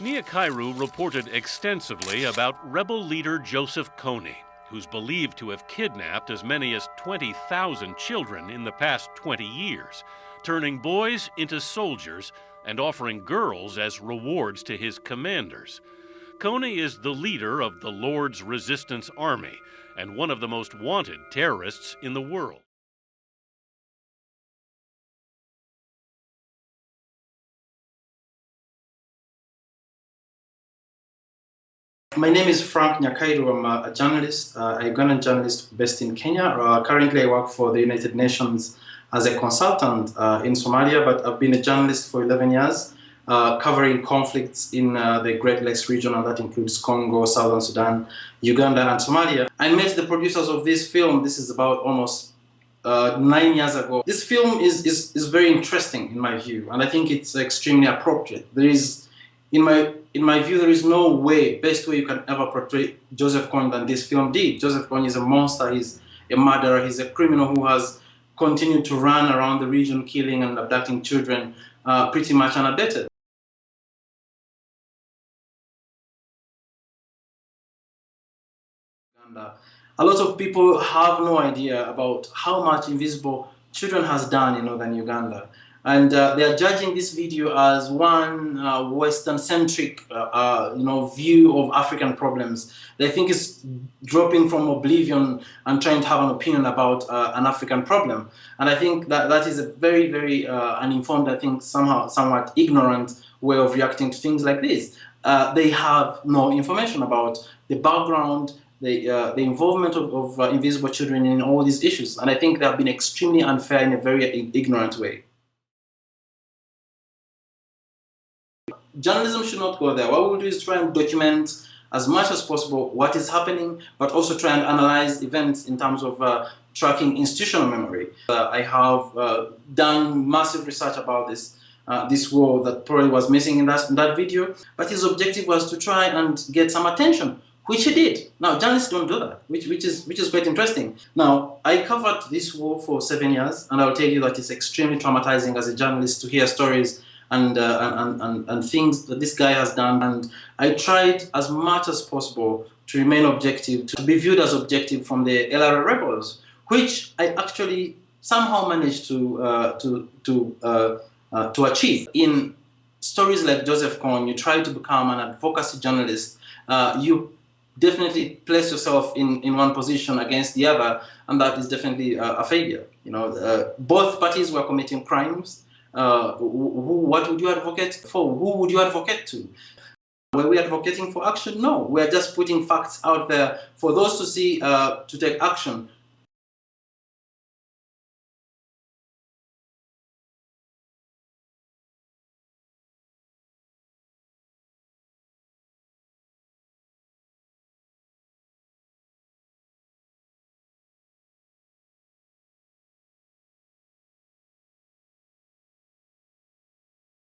Nyakairu reported extensively about rebel leader Joseph Kony, who's believed to have kidnapped as many as 20,000 children in the past 20 years, turning boys into soldiers and offering girls as rewards to his commanders. Kony is the leader of the Lord's Resistance Army and one of the most wanted terrorists in the world. My name is Nyakairu. I'm a journalist, a Ugandan journalist based in Kenya. Currently, I work for the United Nations as a consultant in Somalia, but I've been a journalist for 11 years, covering conflicts in the Great Lakes region, and that includes Congo, Southern Sudan, Uganda, and Somalia. I met the producers of this film. This is about almost 9 years ago. This film is very interesting in my view, and I think it's extremely appropriate. There is, in my view, there is no best way you can ever portray Joseph Kony than this film did. Joseph Kony is a monster, he's a murderer, he's a criminal who has continued to run around the region killing and abducting children pretty much unabated. A lot of people have no idea about how much Invisible Children has done in northern Uganda. And they are judging this video as one Western-centric, view of African problems. They think it's dropping from oblivion and trying to have an opinion about an African problem. And I think that is a very, very uninformed, I think somewhat ignorant way of reacting to things like this. They have no information about the background, the involvement of Invisible Children in all these issues. And I think they have been extremely unfair in a very ignorant way. Journalism should not go there. What we will do is try and document as much as possible what is happening, but also try and analyze events in terms of tracking institutional memory. I have done massive research about this war that probably was missing in that video, but his objective was to try and get some attention, which he did. Now, journalists don't do that, which is quite interesting. Now, I covered this war for 7 years, and I'll tell you that it's extremely traumatizing as a journalist to hear stories and things that this guy has done. And I tried as much as possible to remain objective, to be viewed as objective from the LRA rebels, which I actually somehow managed to achieve. In stories like Joseph Kony, you try to become an advocacy journalist. You definitely place yourself in one position against the other, and that is definitely a failure. Both parties were committing crimes. What would you advocate for? Who would you advocate to? Were we advocating for action? No, we're just putting facts out there for those to see, to take action,